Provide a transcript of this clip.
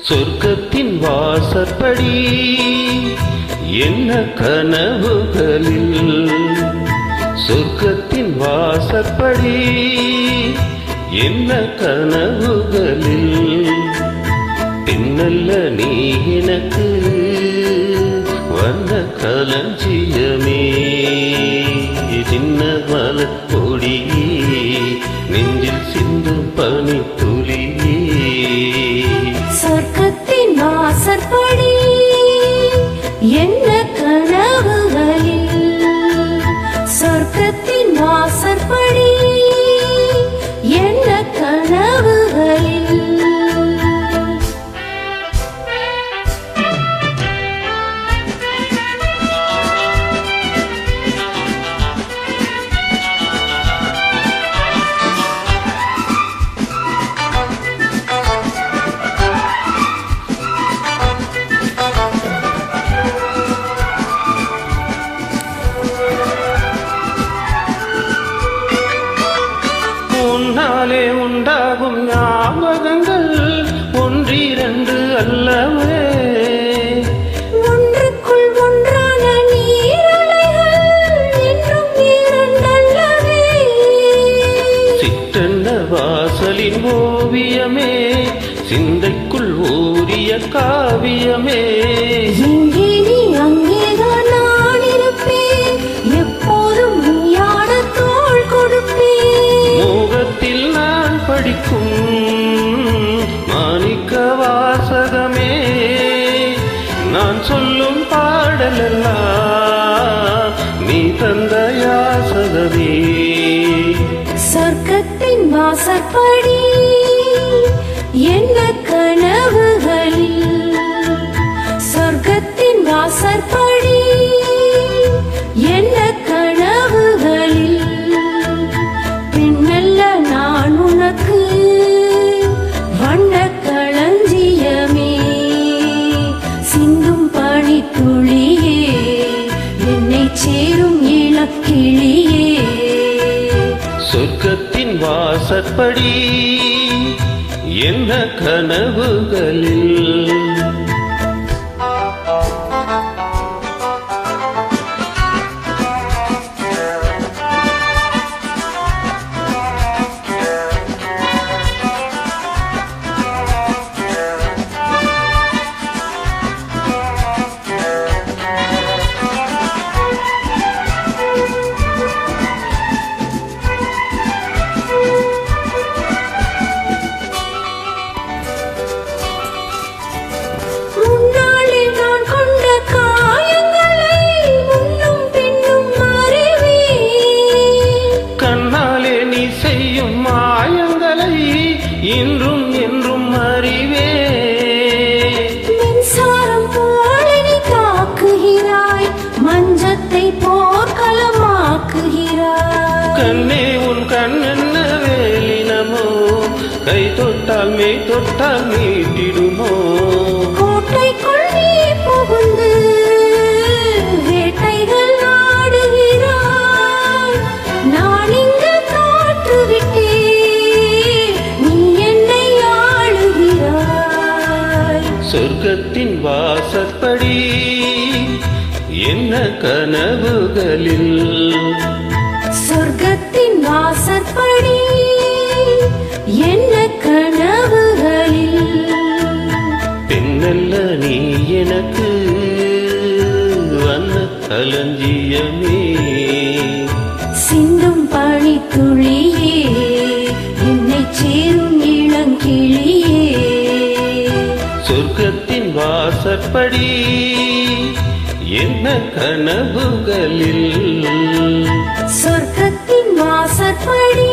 சொர்க்கத்தின் வாசற்படி என்ன கனவுகளில், சொர்க்கத்தின் வாசற்படி என்ன கனவுகளில், பின்னல்ல நீ எனக்கு வண்ண களஞ்சியமே, சின்ன மலர் கொடியே நெஞ்சில் சிந்தும் பனித்துளியே. சொர்க்கத்தின் வாசற்படி என்ன கனவுகளில், சொர்க்கத்தின் வாசற்படி என்ன கனவுகளில். உன்னாலே உண்டாகும் ஞாபகங்கள் ஒன்றிரண்டு அல்லவே, ஒன்றுக்குள் ஒன்றான நீரலைகள் என்றும் இரண்டல்லவே. சிற்றன்ன வாசலின் ஓவியமே, சிந்தைக்குள் ஊறிய காவியமே, இங்கே நீ அங்கேதான் நான் இருப்பேன், எப்போதும் நீயாட தோள் கொடுப்பேன். மோகத்தில் நான் படிக்கும் மாணிக்க வாசகமே, நான் சொல்லும் பாடலெல்லாம் நீ தந்த யாசகமே. சொர்க்கத்தின் வாசற்படி என்ன கனவுகளில், சொர்க்கத்தின் வாசற்படி என்ன கனவுகளில், பின்னல்ல நான் உனக்கு வண்ண களஞ்சியமே, சிந்தும் பனித்துளியே என்னை சேரும் இளக்கிளியே. சொர்க்கத்தின் வாசற்படி என்ன கனவுகளில். முன்னாலே நான் கொண்ட காயங்களை முன்னும் பின்னும் அறிவேன், கண்ணாலே நீ செய்யும் மாயங்களை இன்றும் என்றும் அறிவே. மின்சாரம் போல நீ தாக்குகிறாய், மஞ்சத்தை போர்க்களமாக்குகிறாய். கண்ணே உன் கண்ணென்ன வேலினமோ, கை தொட்டால் மெய் தொட்டால் மீட்டிடுமோ. கோட்டைக்குள் நீ புகுந்து வேட்டைகள் ஆடுகிறாய், நான் இங்கு தோற்றுவிட்டேன், நீ என்னை ஆளுகிறாய். சொர்க்கத்தின் வாசற்படி என்ன கனவுகளில், சொர்க்கத்தின் வாசற்படி என்ன கனவுகளில், பெண்ணல்ல நீ எனக்கு வண்ண களஞ்சியமே, சிந்தும் பனித்துளியே என்னை சேரும் இளங்கிளியே. சொர்க்கத்தின் வாசற்படி என்ன கனவுகளில், சொர்க்கத்தின் வாசற்படி